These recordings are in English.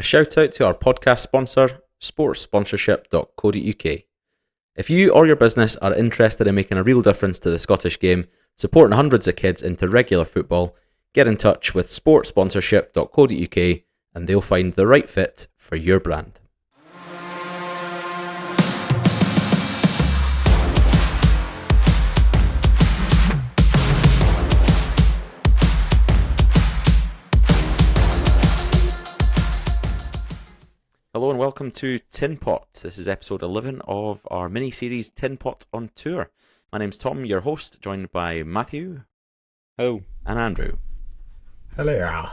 A shout out to our podcast sponsor, sportsponsorship.co.uk. If you or your business are interested in making a real difference to the Scottish game, supporting hundreds of kids into regular football, get in touch with sportsponsorship.co.uk and they'll find the right fit for your brand. Hello and welcome to Tinpot. This is episode 11 of our mini-series Tinpot on Tour. My name's Tom, your host, joined by Matthew. Hello. And Andrew. Hello.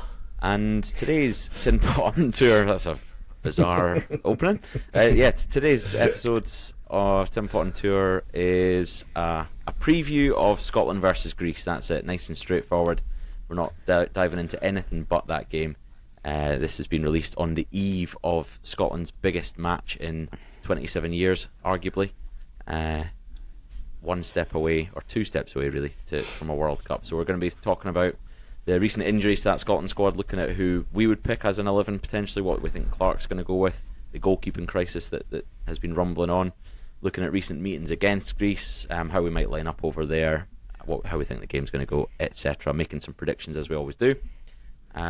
And today's Tinpot on Tour, that's a bizarre opening. Today's episodes of Tinpot on Tour is a preview of Scotland versus Greece. That's it, nice and straightforward. We're not diving into anything but that game. This has been released on the eve of Scotland's biggest match in 27 years, arguably. One step away, or two steps away really, from a World Cup. So we're going to be talking about the recent injuries to that Scotland squad, looking at who we would pick as an 11 potentially, what we think Clark's going to go with, the goalkeeping crisis that has been rumbling on, looking at recent meetings against Greece, how we might line up over there, how we think the game's going to go, etc. Making some predictions as we always do.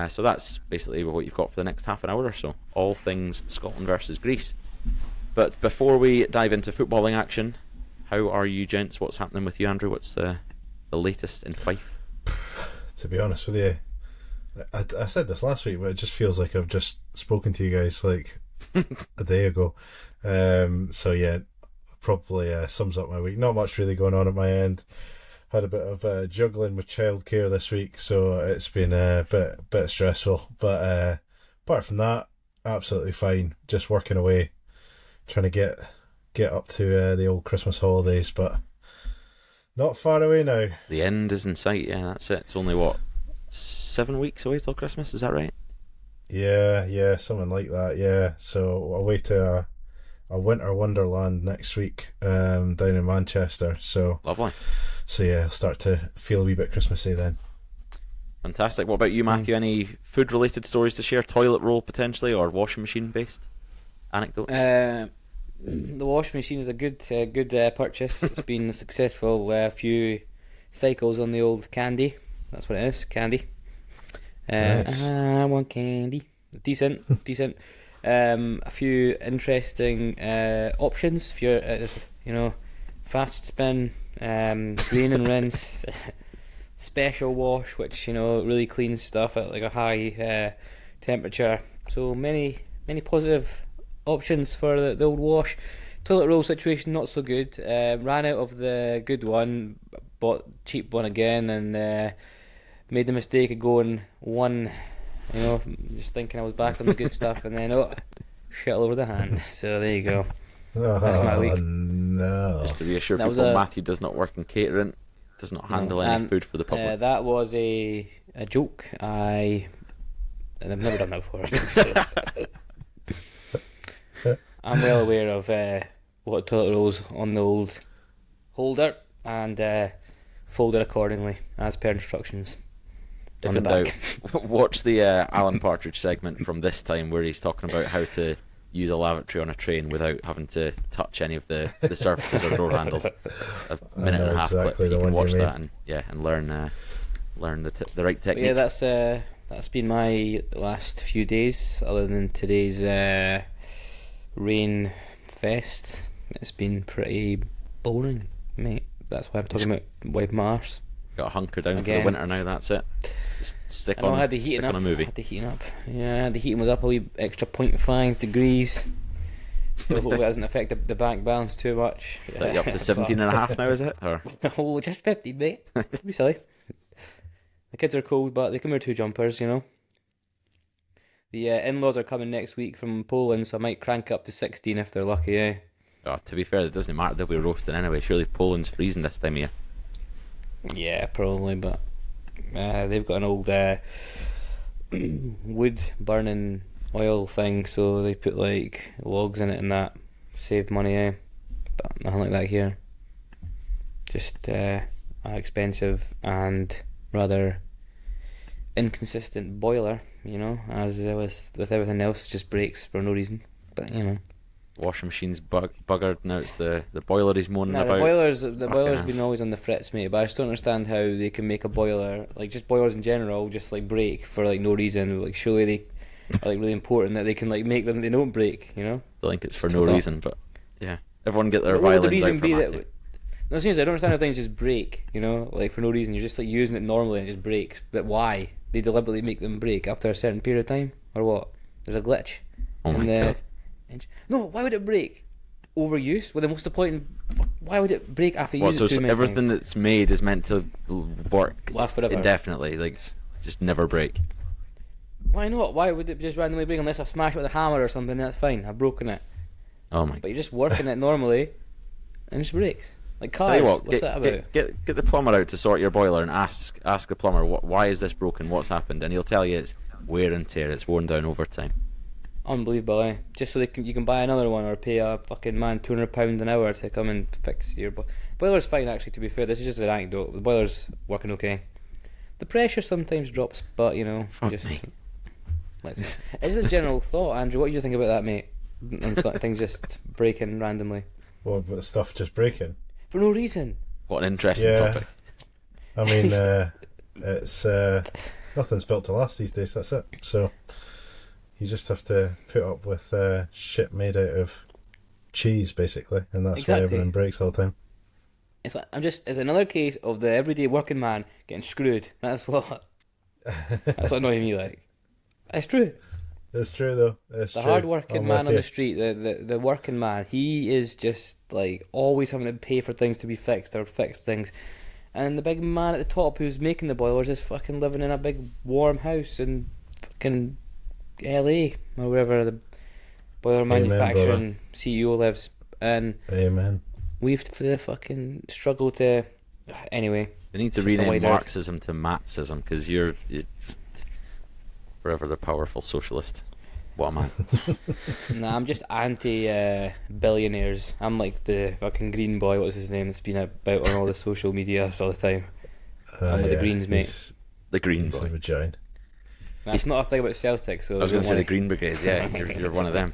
So that's basically what you've got for the next half an hour or so. All things Scotland versus Greece. But before we dive into footballing action, how are you gents? What's happening with you, Andrew? What's the latest in Fife? To be honest with you, I said this last week, but it just feels like I've just spoken to you guys like a day ago. So yeah, probably sums up my week. Not much really going on at my end. Had a bit of juggling with childcare this week, so it's been a bit stressful. But apart from that, absolutely fine. Just working away, trying to get up to the old Christmas holidays, but not far away now. The end is in sight. Yeah, that's it. It's only 7 weeks away till Christmas. Is that right? Yeah, something like that. Yeah, so away to a winter wonderland next week down in Manchester. So lovely. So yeah, I'll start to feel a wee bit Christmassy then. Fantastic. What about you, Matthew? Any food-related stories to share? Toilet roll potentially, or washing machine-based anecdotes? The washing machine is a good purchase. It's been a successful few cycles on the old candy. That's what it is, candy. Nice. I want candy. Decent. A few interesting options if you're, fast spin, drain and rinse, special wash, which really cleans stuff at like a high temperature. So many positive options for the old wash. Toilet roll situation not so good. Ran out of the good one, bought cheap one again, and made the mistake of going one. Just thinking I was back on the good stuff, and then shit all over the hand. So there you go. That's my week. No. Just to reassure people, Matthew does not work in catering, does not handle any food for the public. That was a joke. And I've never done that before. I'm well aware of what toilet rolls on the old holder and folded accordingly as per instructions. If in doubt, watch the Alan Partridge segment from this time where he's talking about how to use a lavatory on a train without having to touch any of the surfaces or door handles. A minute and a half exactly clip. You can watch that and learn the right technique. But yeah, that's been my last few days. Other than today's rain fest, it's been pretty boring, mate. That's why I'm talking about wiping my arse. Got to hunker down for the winter now. That's it. Just stick on. I had the heating up. On a movie. Had the heating up. Yeah, the heating was up a wee extra 0.5 degrees. So hopefully it hasn't affected the bank balance too much. Is that you up to 17 and a half now? Is it? Or? Oh, just 15, mate. Don't be silly. The kids are cold, but they can wear 2 jumpers. The in-laws are coming next week from Poland, so I might crank up to 16 if they're lucky. Eh? Oh, to be fair, it doesn't matter. They'll be roasting anyway. Surely Poland's freezing this time of year. Yeah, probably, but they've got an old wood burning oil thing, so they put like logs in it and that. Save money, but nothing like that here. Just expensive and rather inconsistent boiler, you know, as with everything else, just breaks for no reason. But you know, Washing machine's buggered. Now it's the boiler he's moaning nah, about. the boiler's been always on the fritz, mate. But I just don't understand how they can make a boiler, like just boilers in general, just like break for like no reason. Like surely they are like really important that they can like make them they don't break, you know. I think it's for no reason, but yeah, everyone get their What would the violins out reason for be Matthew. that? No, seriously, I don't understand how things just break, you know, like for no reason. You're just like using it normally and it just breaks. But why? They deliberately make them break after a certain period of time, or what? There's a glitch. Oh my god! No, why would it break? Overuse? Well, then what's the point in... Why would it break after you use it too many everything times? that's made is meant to work Last forever. indefinitely, like just never break. Why not? Why would it just randomly break unless I smash it with a hammer or something? That's fine. I've broken it. Oh my! But you're just working it normally, and it just breaks. Like Tell cars. you what, What's that about? get the plumber out to sort your boiler and ask the plumber why is this broken? What's happened? And he'll tell you it's wear and tear. It's worn down over time. Unbelievable, eh? Just so you can buy another one or pay a fucking man £200 an hour to come and fix your boiler's fine, actually. To be fair, this is just an anecdote. The boiler's working okay. The pressure sometimes drops, but you know, Fuck just me. it's just a general thought, Andrew. What do you think about that, mate? And things just breaking randomly Well, but stuff just breaking. for no reason. What an interesting Yeah. topic. I mean, it's nothing's built to last these days. That's it. So you just have to put up with shit made out of cheese, basically, and that's why Exactly. everything breaks all the time. It's like it's another case of the everyday working man getting screwed. That's what annoys me. Like, it's true. It's true though. It's The true. hard-working I'm man with on you. the street, the working man, he is just like always having to pay for things to be fixed or fix things. And the big man at the top who's making the boilers is fucking living in a big warm house in fucking LA or wherever the boiler Amen, manufacturing CEO lives. And Amen. we've to fucking struggle to. Anyway, They need to Just a rename wider- Marxism to Matsism because you're just forever the powerful socialist. What am I? nah, I'm just anti billionaires. I'm like the fucking green boy. What's his name? That's been about on all the social media all the time. I'm with the Greens, mate. The Green He's a Boy. vagina. That's not a thing about Celtic. So I was going to say don't the worry. Green Brigade. Yeah, you're one of them.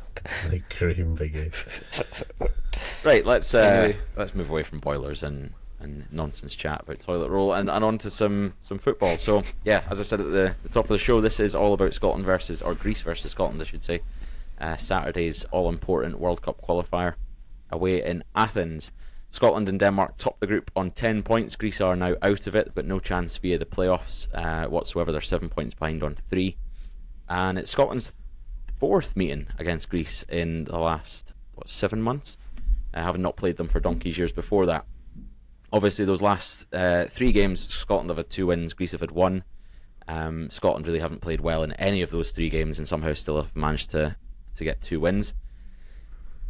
The Green Brigade. Right, let's Anyway. move away from boilers and nonsense chat about toilet roll and on to some football. So yeah, as I said at the top of the show, this is all about Scotland or Greece versus Scotland, I should say. Saturday's all important World Cup qualifier away in Athens. Scotland and Denmark top the group on 10 points. Greece are now out of it, but no chance via the playoffs whatsoever. They're 7 points behind on 3, and it's Scotland's fourth meeting against Greece in the last 7 months. Having not played them for donkey's years before that. Obviously, those last 3 games, Scotland have had 2 wins, Greece have had 1. Scotland really haven't played well in any of those 3 games and somehow still have managed to get 2 wins.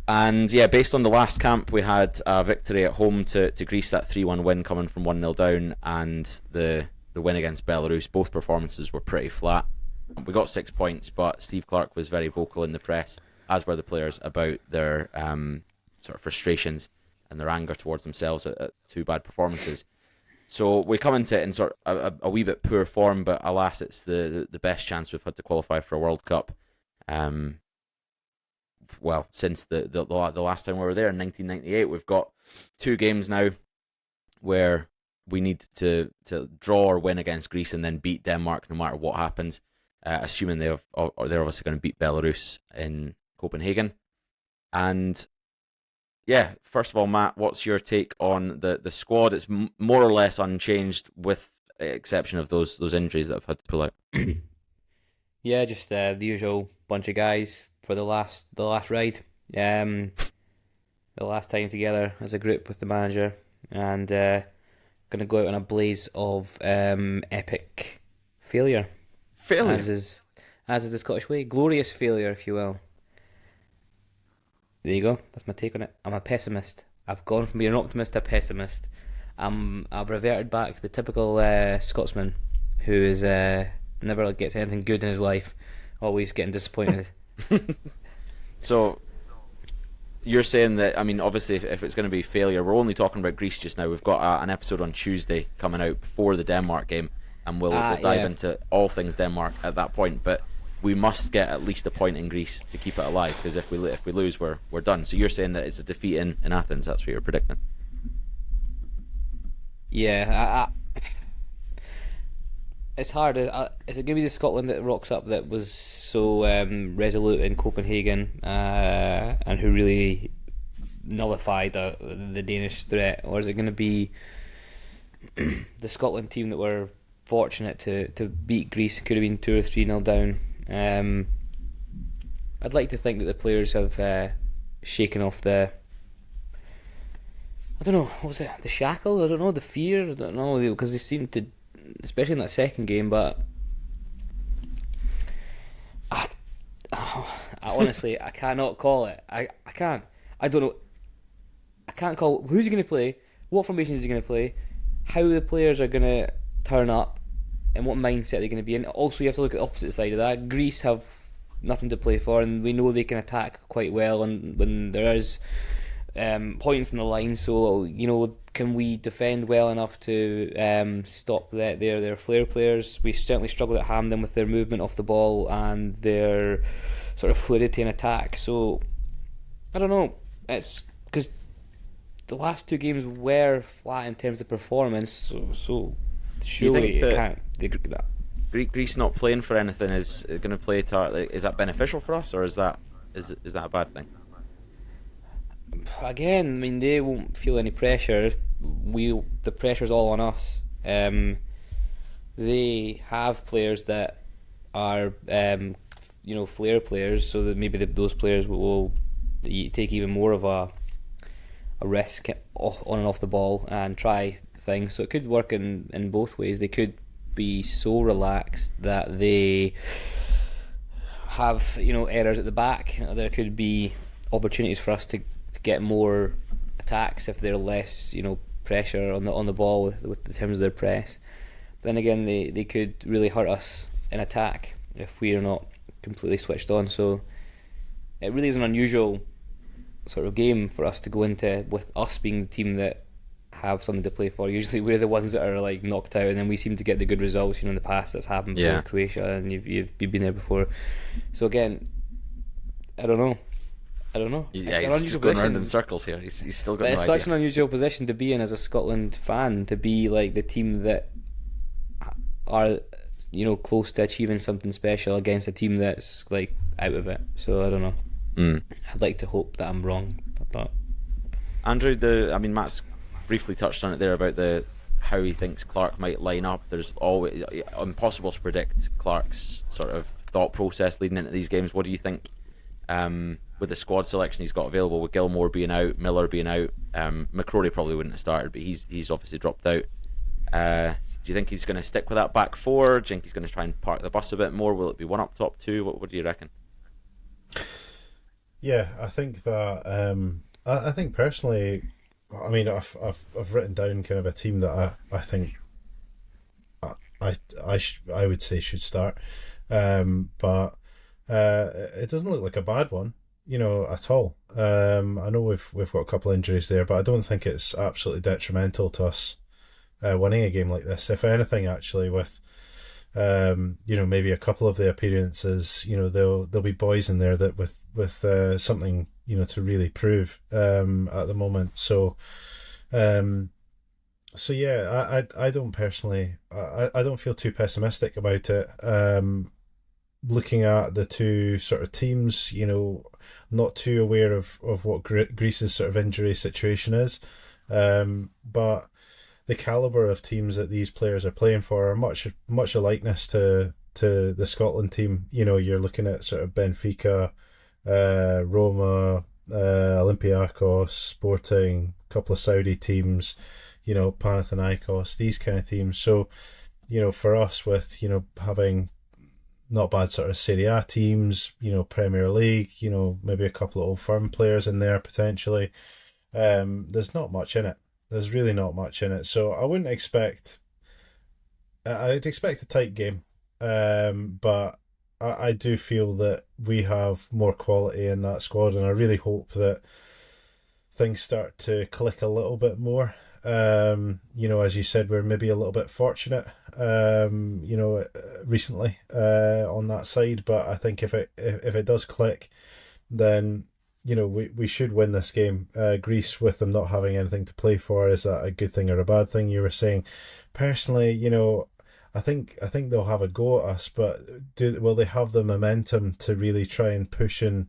And yeah, based on the last camp, we had a victory at home to Greece, that 3-1 win coming from 1-0 down, and the win against Belarus. Both performances were pretty flat. We got 6 points, but Steve Clarke was very vocal in the press, as were the players, about their sort of frustrations and their anger towards themselves at 2 bad performances. So we come into it in sort of a wee bit poor form, but alas, it's the best chance we've had to qualify for a World Cup. Well, since the last time we were there in 1998, we've got 2 games now where we need to draw or win against Greece and then beat Denmark no matter what happens, assuming they're obviously going to beat Belarus in Copenhagen. And yeah, first of all, Matt, what's your take on the squad? It's more or less unchanged with the exception of those injuries that I've had to pull out. Yeah, just the usual bunch of guys for the last ride. The last time together as a group with the manager, and gonna go out on a blaze of epic failure. Failure. As is the Scottish way, glorious failure, if you will. There you go. That's my take on it. I'm a pessimist. I've gone from being an optimist to a pessimist. I've reverted back to the typical Scotsman who is never gets anything good in his life, always getting disappointed. So you're saying that, I mean, obviously if it's going to be failure, we're only talking about Greece just now. We've got an episode on Tuesday coming out before the Denmark game, and we'll dive into all things Denmark at that point. But we must get at least a point in Greece to keep it alive, because if we lose, we're done. So you're saying that it's a defeat in Athens. That's what you're predicting. Yeah, it's hard. Is it going to be the Scotland that rocks up that was so resolute in Copenhagen and who really nullified the Danish threat, or is it going to be the Scotland team that were fortunate to beat Greece? Could have been 2 or 3-0 down. I'd like to think that the players have shaken off the, I don't know, what was it, the shackles? I don't know, the fear? I don't know, because they seemed to, especially in that second game, but I honestly, I cannot call it. I can't. I don't know. I can't call who's he going to play, what formation is he going to play, how the players are going to turn up, and what mindset they're going to be in. Also, you have to look at the opposite side of that. Greece have nothing to play for, and we know they can attack quite well, and when there is points in the line, so can we defend well enough to stop their flair players? We certainly struggled at Hampden with their movement off the ball and their sort of fluidity in attack. So I don't know. It's because the last 2 games were flat in terms of performance, so surely it can't. Greece not playing for anything is going to play is that beneficial for us, or is that a bad thing? Again, I mean, they won't feel any pressure. The pressure's all on us. They have players that are flair players, so that maybe those players will take even more of a risk on and off the ball and try things. So it could work in both ways. They could be so relaxed that they have errors at the back. There could be opportunities for us to get more attacks if they're less pressure on the ball with the terms of their press. But then again, they could really hurt us in attack if we are not completely switched on. So it really is an unusual sort of game for us to go into, with us being the team that have something to play for. Usually we're the ones that are like knocked out, and then we seem to get the good results. In the past that's happened before. Croatia, and you've been there before. So again, I don't know. Yeah, he's just going around in circles here. He's still got no idea. It's such an unusual position to be in as a Scotland fan, to be like the team that are close to achieving something special against a team that's like out of it. So I don't know. I'd like to hope that I'm wrong, but Andrew, Matt's briefly touched on it there about how he thinks Clark might line up. There's always impossible to predict Clark's sort of thought process leading into these games. What do you think? With the squad selection he's got available, with Gilmore being out, Miller being out, McCrory probably wouldn't have started, but he's obviously dropped out. Do you think he's going to stick with that back 4? Do you think he's going to try and park the bus a bit more? Will it be 1 up top, 2? What do you reckon? Yeah, I think that I think personally, I've written down kind of a team that I think I would say should start, but it doesn't look like a bad one, at all. I know we've got a couple of injuries there, but I don't think it's absolutely detrimental to us winning a game like this. If anything, actually, with maybe a couple of the appearances, there'll be boys in there that with something to really prove at the moment. So yeah, I don't personally, I don't feel too pessimistic about it. Looking at the two sort of teams, not too aware of what Greece's sort of injury situation is, but the caliber of teams that these players are playing for are much a likeness to the Scotland team. You're looking at sort of Benfica, Roma, Olympiacos, Sporting, a couple of Saudi teams, Panathinaikos, these kind of teams. So, for us, with having not bad sort of Serie A teams, Premier League, maybe a couple of Old Firm players in there potentially, there's not much in it. There's really not much in it. So I wouldn't expect... I'd expect a tight game, but I do feel that we have more quality in that squad, and I really hope that things start to click a little bit more As you said, we're maybe a little bit fortunate, recently on that side. But I think if it does click, then we should win this game. Greece, with them not having anything to play for, is that a good thing or a bad thing? You were saying, personally, I think they'll have a go at us, but will they have the momentum to really try and push and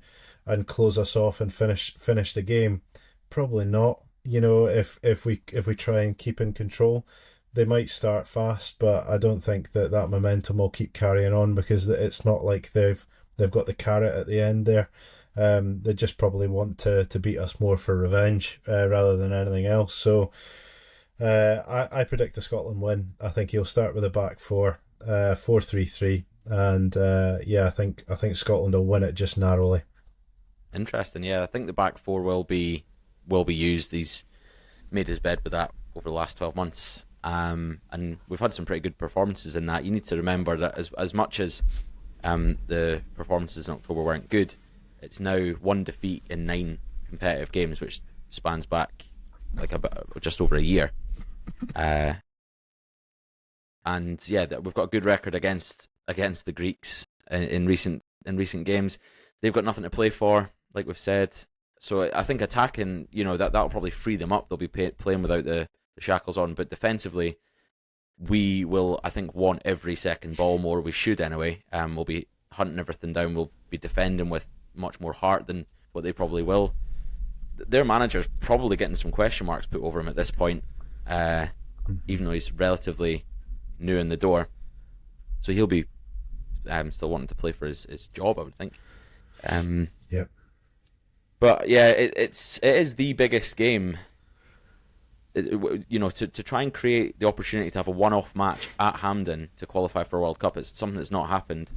close us off and finish the game? Probably not. If we try and keep in control, they might start fast, but I don't think that momentum will keep carrying on, because it's not like they've got the carrot at the end there. They just probably want to beat us more for revenge rather than anything else. So I predict a Scotland win. I think he'll start with a back four, 4-3-3, and I think Scotland will win it just narrowly. Interesting. Yeah, I think the back four will be used. He's made his bed with that over the last 12 months, and we've had some pretty good performances in that. You need to remember that as much as the performances in October weren't good, it's now one defeat in 9 competitive games, which spans back like just over a year. And yeah, we've got a good record against the Greeks in recent games. They've got nothing to play for, like we've said. So I think attacking, that'll probably free them up. They'll be playing without the shackles on. But defensively, we will, I think, want every second ball more. We should anyway. We'll be hunting everything down. We'll be defending with much more heart than what they probably will. Their manager's probably getting some question marks put over him at this point, even though he's relatively new in the door. So he'll be still wanting to play for his job, I would think. Yep. But yeah, it is the biggest game. To try and create the opportunity to have a one-off match at Hampden to qualify for a World Cup, it's something that's not happened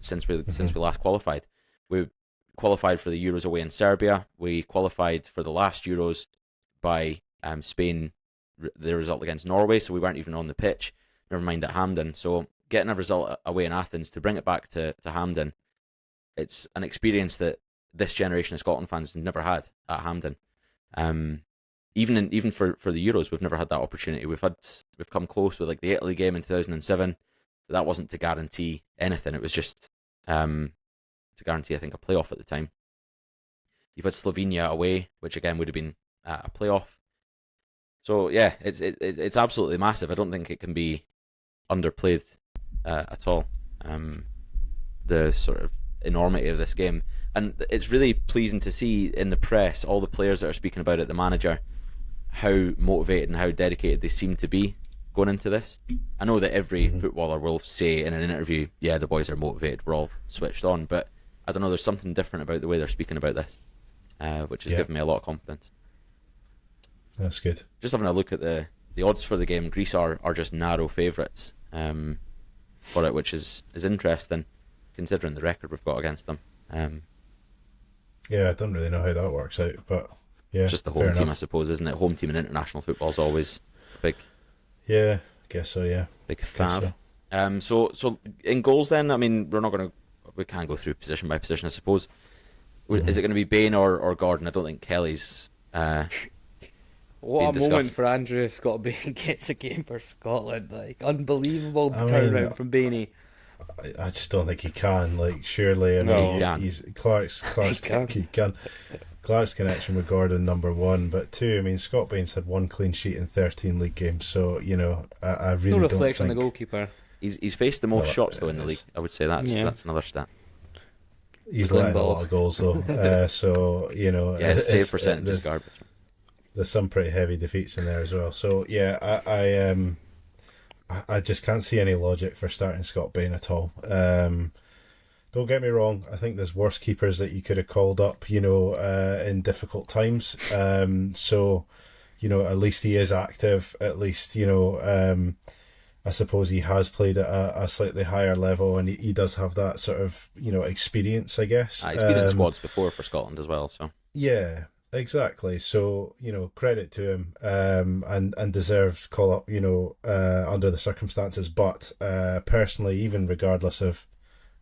since we last qualified. We qualified for the Euros away in Serbia. We qualified for the last Euros by Spain, the result against Norway, so we weren't even on the pitch, never mind at Hampden. So getting a result away in Athens to bring it back to Hampden, it's an experience that this generation of Scotland fans never had at Hampden. Even for the Euros, we've never had that opportunity. We've come close with like the Italy game in 2007, but that wasn't to guarantee anything. It was just to guarantee, I think, a playoff at the time. You've had Slovenia away, which again would have been a playoff. So yeah, it's absolutely massive. I don't think it can be underplayed at all. The sort of enormity of this game, and it's really pleasing to see in the press all the players that are speaking about it, the manager, how motivated and how dedicated they seem to be going into this. I know that every footballer will say in an interview, yeah, the boys are motivated, we're all switched on, but I don't know, there's something different about the way they're speaking about this, which has given me a lot of confidence. That's good. Just having a look at the odds for the game, Greece are just narrow favourites for it, which is interesting considering the record we've got against them. Yeah, I don't really know how that works out, but yeah, it's just the home team, I suppose, isn't it? Home team in international football is always big. Yeah, I guess so. Yeah, big fav. So in goals, then, I mean, we can't go through position by position, I suppose. Is it going to be Bain or Gordon? I don't think Kelly's. What a moment for Andrew if Scott Bain gets a game for Scotland! Like, unbelievable turnaround from Bainey. I just don't think he can. Like, surely, I mean, he's Clark's he can. Clark's connection with Gordon, number one, but two, I mean, Scott Bain's had 1 clean sheet in 13 league games, so I really don't think. No reflection on the goalkeeper. He's faced the most shots though in the league. I would say that's another stat. He's letting a lot of goals though, so his save percentage is garbage. There's some pretty heavy defeats in there as well. So yeah, I just can't see any logic for starting Scott Bain at all. Don't get me wrong, I think there's worse keepers that you could have called up, in difficult times. So, at least he is active. At least, I suppose he has played at a slightly higher level, and he does have that sort of, experience, I guess. He's been in squads before for Scotland as well, so. Yeah, exactly. So, credit to him, and deserved call up, under the circumstances. But personally, even regardless of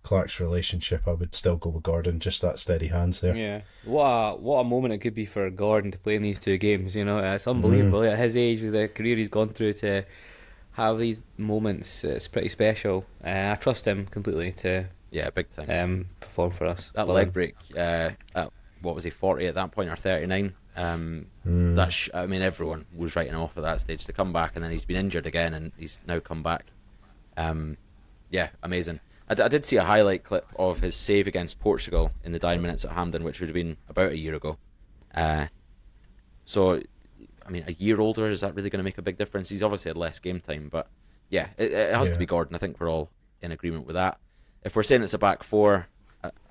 Clark's relationship, I would still go with Gordon. Just that steady hands there. Yeah, what a moment it could be for Gordon to play in these two games. You know, it's unbelievable at his age, with the career he's gone through, to have these moments. It's pretty special. I trust him completely to big time perform for us. That leg break. What was he, 40 at that point or 39? I mean, everyone was writing him off at that stage. To come back, and then he's been injured again, and he's now come back. Amazing. I did see a highlight clip of his save against Portugal in the dying minutes at Hampden, which would have been about a year ago. So, I mean, a year older, is that really going to make a big difference? He's obviously had less game time, but yeah, it has to be Gordon. I think we're all in agreement with that. If we're saying it's a back four,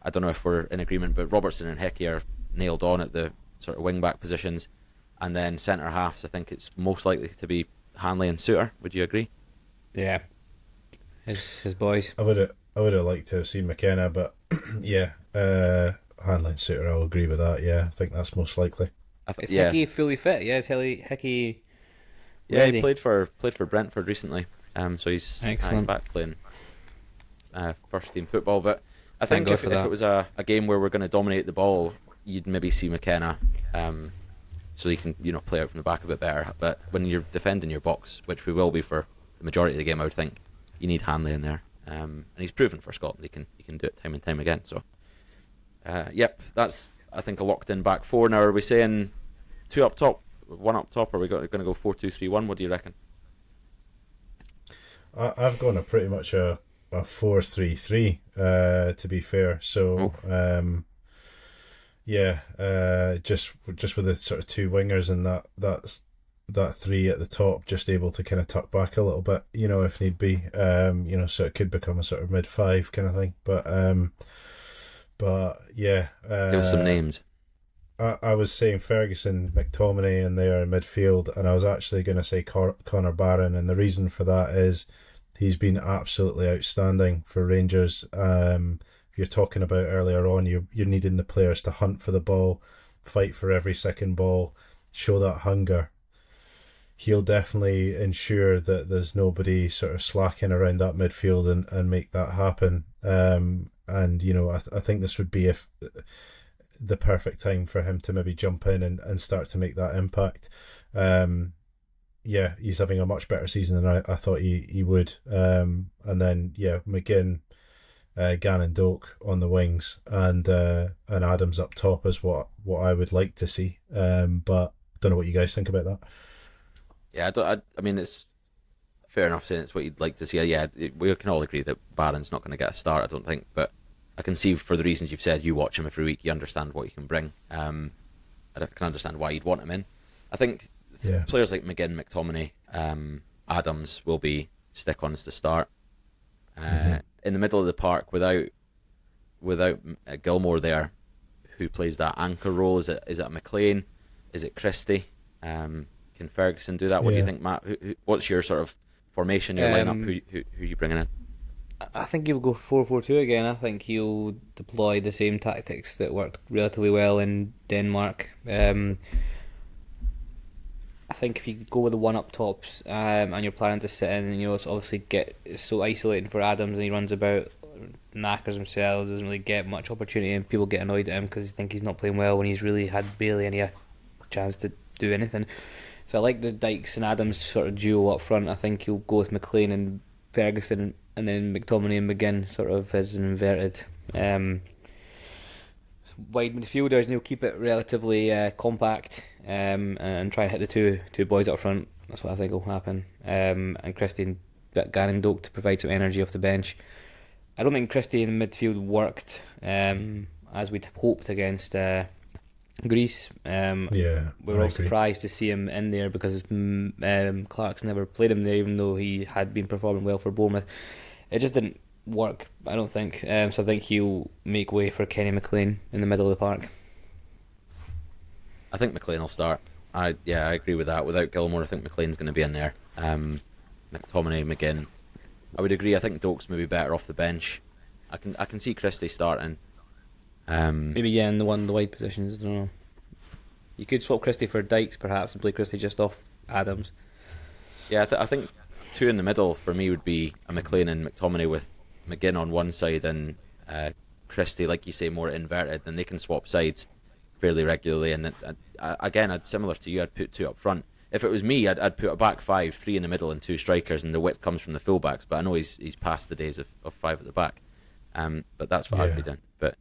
I don't know if we're in agreement, but Robertson and Hickey are nailed on at the sort of wing-back positions. And then centre-halves, I think it's most likely to be Hanley and Suter. Would you agree? Yeah. His boys. I would have liked to have seen McKenna, but yeah, Hanley and Suter, I'll agree with that. Yeah, I think that's most likely. Is Hickey fully fit? Yeah, is Hickey Yeah, ready? he played for Brentford recently. So he's back playing first team football. But I think if it was a game where we're going to dominate the ball, you'd maybe see McKenna, so he can play out from the back a bit better. But when you're defending your box, which we will be for the majority of the game, I would think you need Hanley in there, and he's proven for Scotland he can do it time and time again. So, that's I think a locked in back four. Now, are we saying two up top, one up top, or are we going to go 4-2-3-1? What do you reckon? I've gone a pretty much a 4-3-3. To be fair, so just with the sort of two wingers and that three at the top, just able to kind of tuck back a little bit, if need be, so it could become a sort of mid five kind of thing. But yeah, give us some names. I was saying Ferguson, McTominay in there in midfield, and I was actually going to say Connor Barron, and the reason for that is he's been absolutely outstanding for Rangers. You're talking about earlier on, you're needing the players to hunt for the ball, fight for every second ball, show that hunger. He'll definitely ensure that there's nobody sort of slacking around that midfield and make that happen. And I think this would be the perfect time for him to maybe jump in and start to make that impact. He's having a much better season than I thought he would. And then McGinn, Gannon Doak on the wings, and Adams up top is what I would like to see. But don't know what you guys think about that. Yeah, I mean, it's fair enough saying it's what you'd like to see. Yeah, we can all agree that Barron's not going to get a start, I don't think. But I can see, for the reasons you've said, you watch him every week, you understand what he can bring. I can understand why you'd want him in. I think players like McGinn, McTominay, Adams will be stick-ons to start. In the middle of the park, without Gilmore there, who plays that anchor role? Is it McLean? Is it Christie? Can Ferguson do that? What do you think, Matt? What's your sort of formation, your lineup? Who are you bringing in? I think he'll go 4-4-2 again. I think he'll deploy the same tactics that worked relatively well in Denmark. I think if you go with the one up tops, and you're planning to sit in, and it's obviously it's so isolating for Adams, and he runs about, knackers himself, doesn't really get much opportunity, and people get annoyed at him because they think he's not playing well when he's really had barely any chance to do anything. So I like the Dykes and Adams sort of duo up front. I think he'll go with McLean and Ferguson, and then McTominay and McGinn sort of as an inverted wide midfielders, and he'll keep it relatively compact, and try and hit the two boys up front. That's what I think will happen. And Christie and Gannon Doak to provide some energy off the bench. I don't think Christie in the midfield worked as we'd hoped against Greece. We were all surprised to see him in there because Clark's never played him there, even though he had been performing well for Bournemouth. It just didn't work, I don't think. So I think he'll make way for Kenny McLean in the middle of the park. I think McLean will start. I agree with that. Without Gilmore, I think McLean's going to be in there. McTominay, McGinn. I would agree. I think Doak's maybe better off the bench. I can see Christie starting. Maybe in the wide positions. I don't know. You could swap Christie for Dykes perhaps and play Christie just off Adams. Yeah, I think two in the middle for me would be a McLean and McTominay with McGinn on one side and Christie, like you say, more inverted, then they can swap sides fairly regularly. And again, similar to you, I'd put 2 up front. If it was me, I'd put a back 5, 3 in the middle, and 2 strikers, and the width comes from the fullbacks. But I know he's past the days of 5 at the back. But that's what I'd be doing. But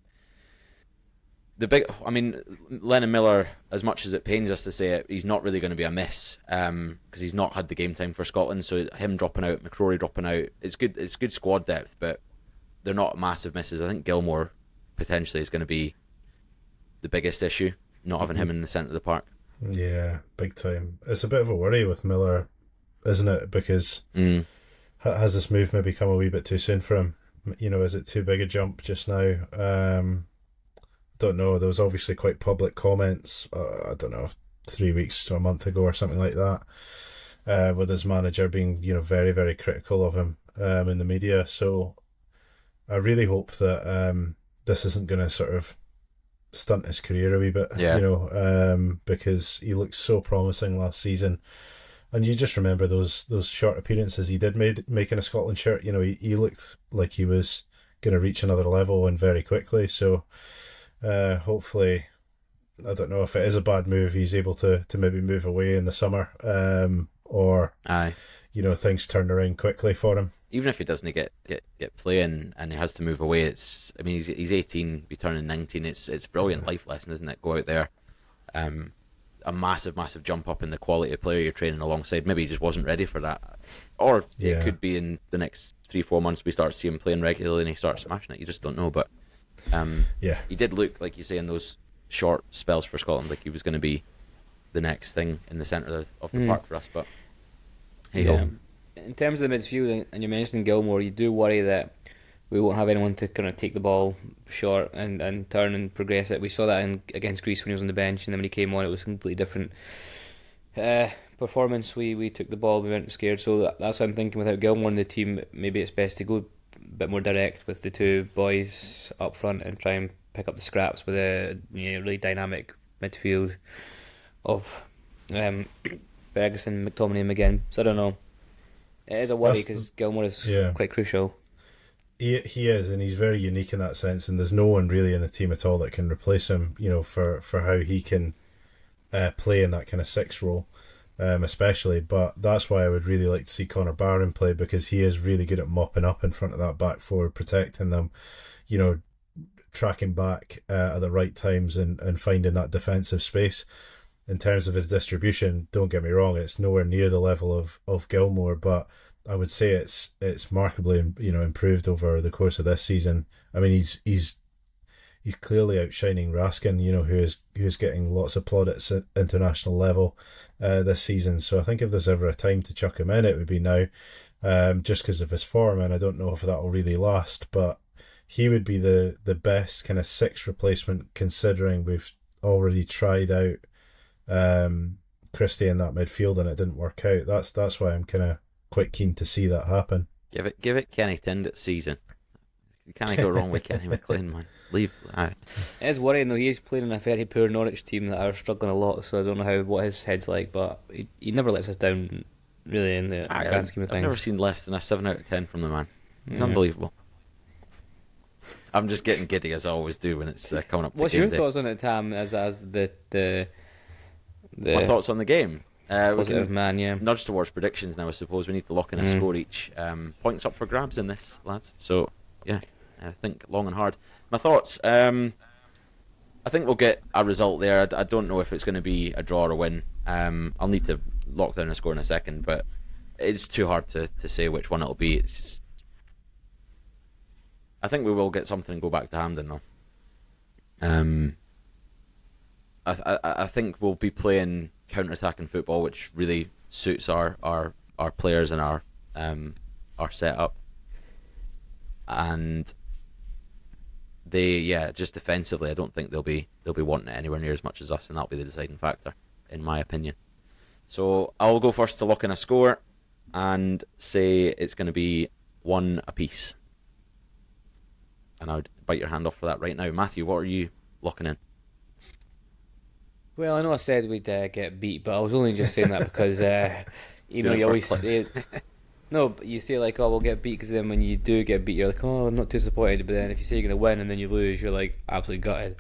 Lennon Miller, as much as it pains us to say it, he's not really going to be a miss because he's not had the game time for Scotland. So him dropping out, McCrory dropping out, it's good. It's good squad depth, but they're not massive misses. I think Gilmore potentially is going to be the biggest issue, not having him in the centre of the park. Yeah, big time. It's a bit of a worry with Miller, isn't it? Because has this move maybe come a wee bit too soon for him? Is it too big a jump just now? Don't know. There was obviously quite public comments, I don't know, 3 weeks to a month ago or something like that, with his manager being, very, very critical of him in the media. So I really hope that this isn't going to sort of stunt his career a wee bit, because he looked so promising last season. And you just remember those short appearances he did make in a Scotland shirt. He looked like he was going to reach another level and very quickly. So hopefully, I don't know if it is a bad move, he's able to maybe move away in the summer, or things turn around quickly for him. Even if he doesn't get playing and he has to move away, he's 18, be turning 19. It's a brilliant life lesson, isn't it? Go out there, a massive jump up in the quality of player you're training alongside. Maybe he just wasn't ready for that, or it could be in the next 3-4 months we start seeing him playing regularly and he starts smashing it. You just don't know, but he did look, like you say, in those short spells for Scotland, like he was going to be the next thing in the centre of the park for us. But hey ho. In terms of the midfield, and you mentioned Gilmore, you do worry that we won't have anyone to kind of take the ball short and turn and progress it. We saw that against Greece when he was on the bench, and then when he came on, it was a completely different performance. We took the ball, we weren't scared. So that's what I'm thinking. Without Gilmore in the team, maybe it's best to go a bit more direct with the 2 boys up front and try and pick up the scraps with a really dynamic midfield of Ferguson, McTominay, and McGinn. So I don't know. It is a worry because Gilmore is quite crucial. He is, and he's very unique in that sense, and there's no one really in the team at all that can replace him, for how he can play in that kind of 6 role, especially. But that's why I would really like to see Connor Barron play, because he is really good at mopping up in front of that back four, protecting them, tracking back at the right times and finding that defensive space. In terms of his distribution, don't get me wrong, it's nowhere near the level of Gilmore, but I would say it's markedly improved over the course of this season. I mean, he's clearly outshining Raskin, who's getting lots of plaudits at international level this season. So I think if there's ever a time to chuck him in, it would be now, just because of his form, and I don't know if that will really last, but he would be the best kind of 6 replacement, considering we've already tried out Christie in that midfield and it didn't work out. That's why I'm kind of quite keen to see that happen. Give it Kenny Tindot's season. You can't go wrong with Kenny McLean, man. Leave. It is worrying though. He is playing in a very poor Norwich team that are struggling a lot. So I don't know what his head's like, but he never lets us down really in the grand scheme of things. I've never seen less than a 7 out of 10 from the man. He's unbelievable. I'm just getting giddy as I always do when it's coming up to What's game your day. thoughts on it, Tam, as the My thoughts on the game? Positive man, yeah. Nudge towards predictions now, I suppose. We need to lock in a score each. Points up for grabs in this, lads. So, yeah, I think long and hard. My thoughts, I think we'll get a result there. I don't know if it's going to be a draw or a win. I'll need to lock down a score in a second, but it's too hard to say which one it'll be. It's just, I think we will get something and go back to Hampden, though. I think we'll be playing counter-attacking football, which really suits our players and our setup. And just defensively, I don't think they'll be wanting it anywhere near as much as us, and that'll be the deciding factor, in my opinion. So I'll go first to lock in a score and say it's going to be 1 apiece. And I would bite your hand off for that right now. Matthew, what are you locking in? Well, I know I said we'd get beat, but I was only just saying that because you always say No, but you say like, oh, we'll get beat, because then when you do get beat, you're like, oh, I'm not too disappointed. But then if you say you're going to win and then you lose, you're like absolutely gutted.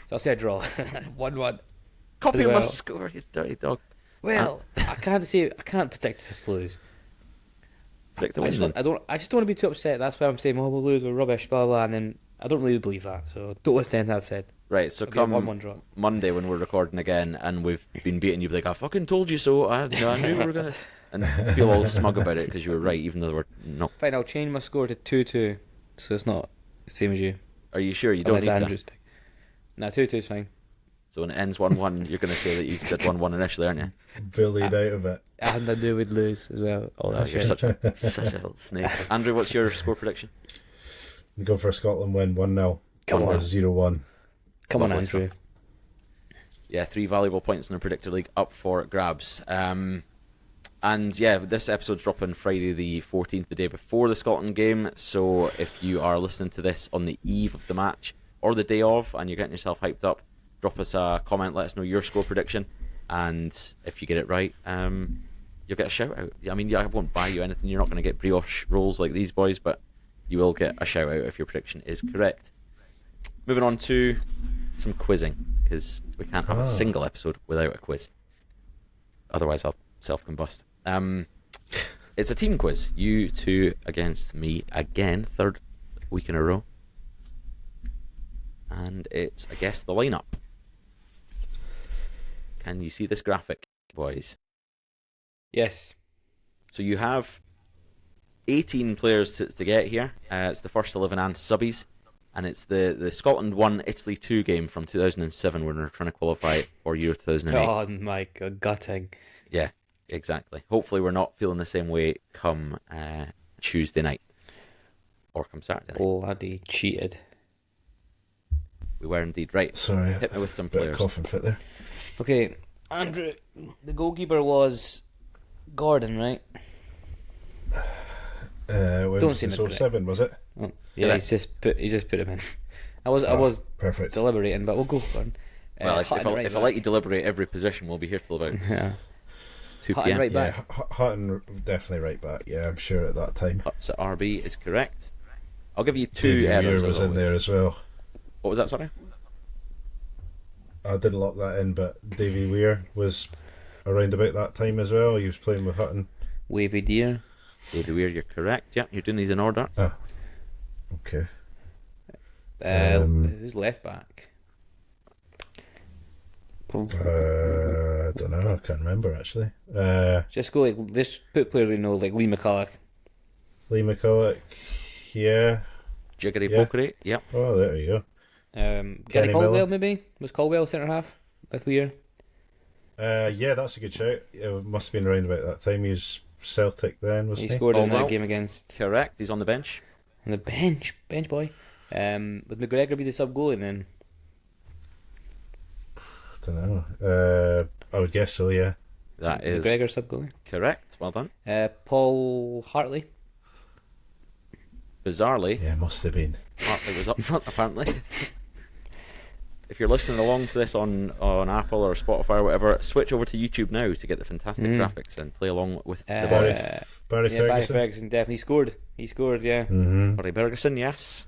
So I'll say a draw. 1-1. Copy Well. my score, you dirty dog. Well, I can't predict us to lose. Predict the I win just, then. I just don't want to be too upset. That's why I'm saying, oh, we'll lose, we're rubbish, blah, blah, and then I don't really believe that. So don't listen to anything I've said. Right, so It'll be a come 1-1 draw. Monday when we're recording again and we've been beaten, you'll be like, I fucking told you so. I knew we were going to... And feel all smug about it because you were right, even though we're not. Fine, I'll change my score to 2-2, so it's not the same as you. Are you sure? You don't Unless need Andrew's that. pick. Nah, 2-2 is fine. So when it ends 1-1, you're going to say that you said 1-1 initially, aren't you? Bullied out of it. And I knew we'd lose as well. All that You're shit. such a little snake. Andrew, what's your score prediction? You go for a Scotland win 1-0. Come on. 0-1. Come on, Lovely Andrew. Yeah, 3 valuable points in the Predictor League up for grabs. And yeah, this episode's dropping Friday the 14th, the day before the Scotland game. So if you are listening to this on the eve of the match or the day of and you're getting yourself hyped up, drop us a comment, let us know your score prediction. And if you get it right, you'll get a shout out. I mean, I won't buy you anything. You're not going to get brioche rolls like these boys, but you will get a shout out if your prediction is correct. Moving on to some quizzing, because we can't have a single episode without a quiz. Otherwise, I'll self-combust. It's a team quiz. You two against me again, 3rd week in a row. And it's, I guess, the lineup. Can you see this graphic, boys? Yes. So you have 18 players to get here. It's the first 11 and subbies. And it's the Scotland 1, Italy 2 game from 2007 when we were trying to qualify for Euro 2008. Oh my god, gutting. Yeah, exactly. Hopefully we're not feeling the same way come Tuesday night. Or come Saturday night. Bloody cheated. We were indeed. Right. Sorry. Hit me with some Bit players. of coughing fit there. Okay, Andrew, the goalkeeper was Gordon, right? When Don't was seem this incorrect. 07, was it? Oh, yeah, Yeah. he's just put him in. I was Perfect. deliberating, but we'll go for him. Well, if Hutton right I back. let you deliberate every position, we'll be here till about Yeah. 2 Hutton p.m. right Yeah, back. Hutton definitely right back. Yeah, I'm sure at that time. Huts at RB is correct. I'll give you 2 Davy errors. Weir was as in always. there as well. What was that, sorry? I didn't lock that in, but Davy Weir was around about that time as well. He was playing with Hutton. Wavy deer. David Weir, you're correct. Yeah, you're doing these in order. Okay. Who's left back? I don't know. I can't remember actually. Just go like this. Put players we know, like Lee McCulloch. Lee McCulloch. Yeah. Jiggery Yeah. pokery. Yep. Oh, there you go. Gary Kenny Caldwell, Miller. maybe? Was Caldwell centre half with Weir? Yeah, that's a good shout. It must have been around about that time. He was Celtic then, He wasn't he? scored in Caldwell. that game against Correct. He's on the bench. on the bench boy. Would McGregor be the sub goalie then? I don't know. I would guess so. Yeah. That is McGregor sub goalie. correct. Well done. Paul Hartley. Bizarrely, Yeah, must have been. Hartley was up front apparently. If you're listening along to this on Apple or Spotify or whatever, switch over to YouTube now to get the fantastic graphics and play along with the Barry, boys. Barry Yeah, Barry Ferguson. Ferguson definitely scored. He scored, yeah. Mm-hmm. Barry Bergeson, yes.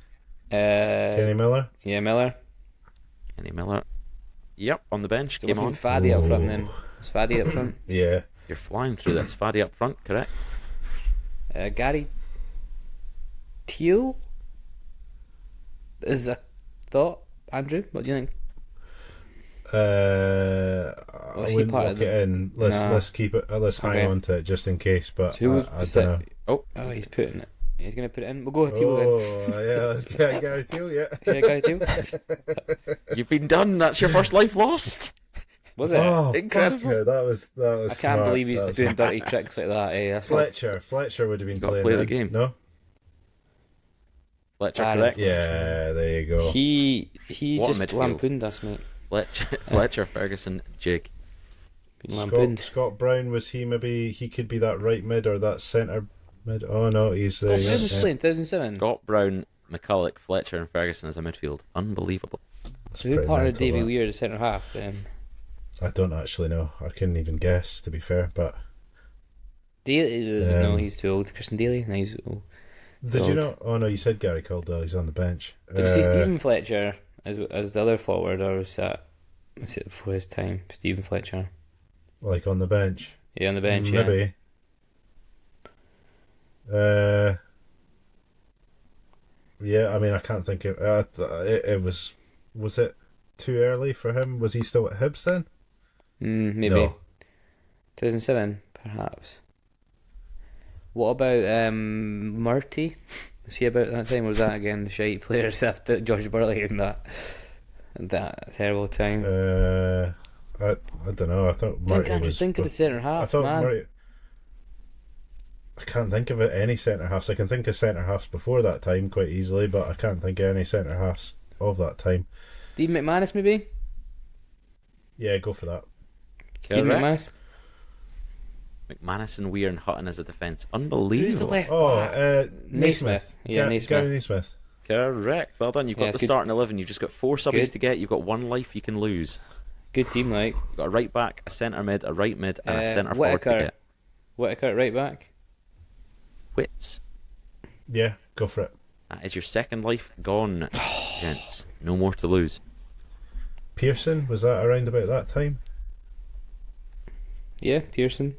Kenny Miller. Yeah, Miller. Kenny Miller. Yep, on the bench. So Came it on. was Faddy up front then. It's Faddy up front. Yeah. You're flying through this. Faddy up front, correct? Gary Teal is a thought. Andrew, what do you think? I Was he wouldn't part lock of the- it in. Let's No. let's keep it. Let's hang Okay. on to it just in case. But So who was I don't know. Oh, he's putting it. He's going to put it in. We'll go with Teal then. Oh yeah, let's get Gary Teal. Yeah. Yeah, Gary Teal. You've been done. That's your first life lost. Was it? Oh, Incredible. fuck yeah, that was. I can't smart. believe he's That was doing smart. dirty tricks like that. Eh? That's not- Fletcher would have been Gotta playing. play the then. game. No. Fletcher, Ah, correct? Yeah, there you go. He What a just midfield. lampooned us, mate. Fletcher, Ferguson, Jig. Been lampooned. Scott Brown, was he maybe? He could be that right mid or that centre mid. Oh no, he's there. Scott Brown was yeah. playing 2007. Scott Brown, McCulloch, Fletcher, and Ferguson as a midfield. Unbelievable. So who Pretty partnered mental, Davy that. Weir as centre half then? I don't actually know. I couldn't even guess, to be fair. But Daly, no, he's too old. Christian Daly, no, he's old. Did you know? Oh no, you said Gary Caldwell. He's on the bench. Did you see Stephen Fletcher as the other forward, or was it before his time? Stephen Fletcher, like on the bench? yeah, on the bench, Maybe. Yeah, I mean, I can't think of. It was. Was it too early for him? Was he still at Hibs then? Maybe No. 2007, perhaps. What about Murty? Was he about that time? Or was that again the shite players after George Burley and that terrible time? I don't know. I thought Murty was. Think of the centre half, I thought man. Murty. I can't think of any centre halves. I can think of centre halves before that time quite easily, but I can't think of any centre halves of that time. Steve McManus, maybe. Yeah, go for that. Steve Correct. McManus. McManus and Weir and Hutton as a defence. Who's the Unbelievable. left Oh, back? Naismith. Yeah, Naismith. Gary Naismith. Correct. Well done. You've got Yeah, the it's good. starting 11. You've just got 4 subbies Good. to get. You've got 1 life you can lose. Good team, like. You've got a right back, a centre mid, a right mid, and a centre forward to Whittaker. get. Whittaker at right back. Wits. Yeah, go for it. That is your second life gone, gents. No more to lose. Pearson, was that around about that time? Yeah, Pearson.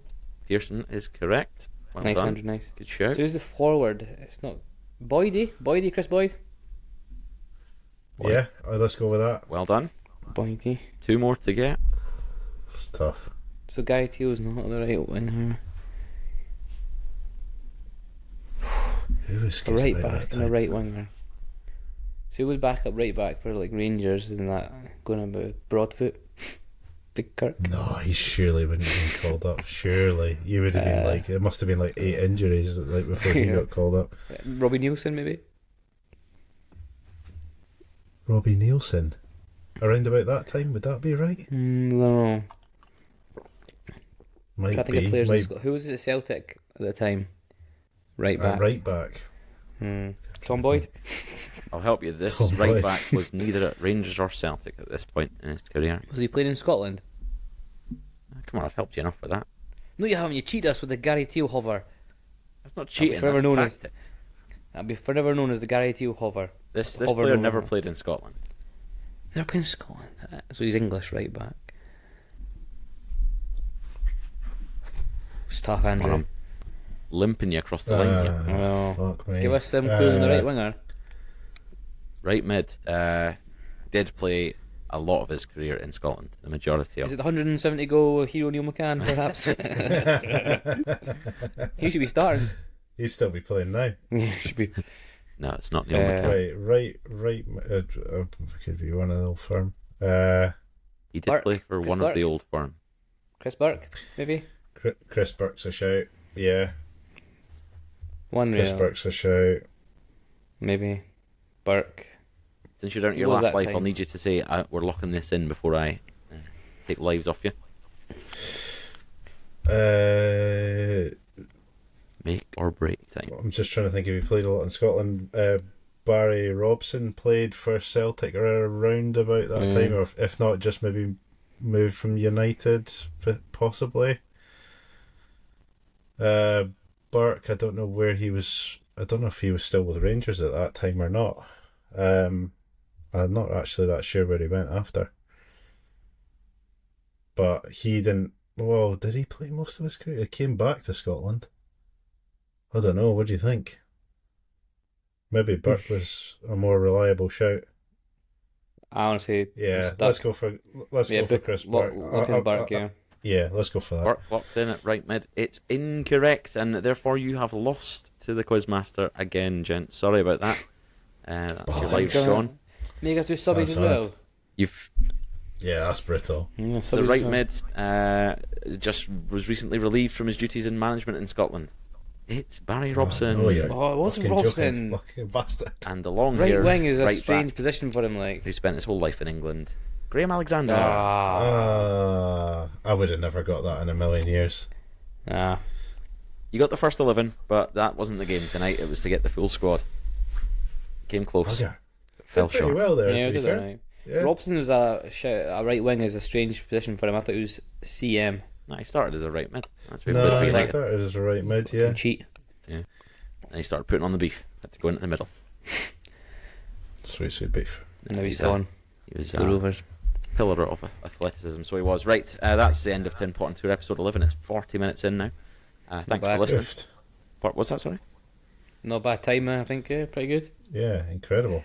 Pearson is correct. Well Nice, done. Andrew, nice. Good So shout. who's the forward? It's not Boydie, Chris Boyd. Boyd. Yeah, let's go with that. Well done. Boydie. 2 more to get. Tough. So Gary Teal's not the right winger. Who was A right about back that and a time? right winger. So who would back up right back for like Rangers and that going about Broadfoot? Big Kirk. No, he surely wouldn't have been called up. Surely. You would have been like, it must have been like 8 injuries like before he Yeah. got called up. Robbie Nielsen maybe? Robbie Nielsen. Around about that time, would that be right? No. Might Trying to think of be. players in Might, Scotland. Who was at Celtic at the time? Right back. right back. Tom Boyd? I'll help you. This Tom right Boyd. back was neither at Rangers or Celtic at this point in his career. Was he playing in Scotland? Come on, I've helped you enough with that. No, you haven't. You cheated us with the Gary Teal hover. That's not That'll be cheating. forever That's known as- tactics. That'll be forever known as the Gary Teal hover. This Hover player no never more. played in Scotland. Never playing in Scotland. So he's English right back. It's tough, Andrew. I'm limping you across the line here. Well, Fuck me. give us some clue on the right winger. Right mid did play a lot of his career in Scotland, the majority of Is it the 170 goal hero Neil McCann, perhaps? He should be starting. He'd still be playing now. Yeah, should be. No, it's not Neil Uh, McCann. Right. Could be one of the old firm. He did Burke. play for Chris one Burke. of the old firm. Chris Burke, maybe? Chris Burke's a shout. Yeah, One Chris real. Burke's a shout. Maybe. Burke. Since you're down to your What was last that life, I'll time? need you to say we're locking this in before I take lives off you. Make or break time. I'm just trying to think if he played a lot in Scotland. Barry Robson played for Celtic around about that time, or if not, just maybe moved from United, possibly. Burke, I don't know where he was. I don't know if he was still with Rangers at that time or not. I'm not actually that sure where he went after. But he didn't. Well, did he play most of his career? He came back to Scotland. I don't know. What do you think? Maybe Burke was a more reliable shout. I honestly. Yeah, stuck. let's go for Chris Burke. Burke, yeah. Yeah, let's go for that. Burke locked in at right mid. It's incorrect, and therefore you have lost to the quizmaster again, gents. Sorry about that. That's your lives God. gone. Make us do subbies That's as well. You've Yeah, that's brutal. Yeah, the subbies right as well. mid just was recently relieved from his duties in management in Scotland. It's Barry Robson. Oh, yeah. Oh, it wasn't Fucking Robson. joking, fucking bastard. And the long Right hair wing is a right strange back position for him, like. who spent his whole life in England. Graham Alexander. I would have never got that in a million years. You got the first 11, but that wasn't the game tonight. It was to get the full squad. Came close. Okay. Fell Pretty short. well there, Yeah, to be did fair. alright. Yeah. Robson was a right wing is a strange position for him. I thought it was CM. No, he started as a right mid. That's what No, we he like. started as a right mid, yeah. Cheat. And he started putting on the beef. Had to go into the middle. Sweet beef. And now he's He's gone. He was The Rovers. pillar of athleticism, so he was. Right, that's the end of Tinpot and Tour episode 11. It's 40 minutes in now. Thanks for bad. listening. Gift. What was that, sorry? Not bad time, I think. Pretty good. Yeah, incredible.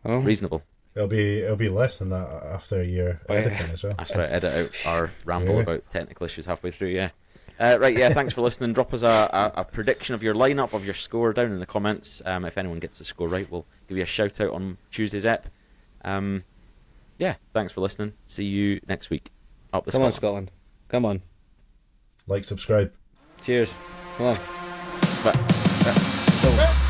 Oh. Reasonable. It'll be less than that after a year Oh, yeah. editing as well. After I edit out our ramble Yeah. about technical issues halfway through, yeah. Right, yeah, thanks for listening. Drop us a prediction of your lineup, of your score down in the comments. If anyone gets the score right, we'll give you a shout out on Tuesday's ep. Yeah, thanks for listening. See you next week. Up the Come on, Scotland. Scotland. Come on. Like, subscribe. Cheers. Come on. But, Go.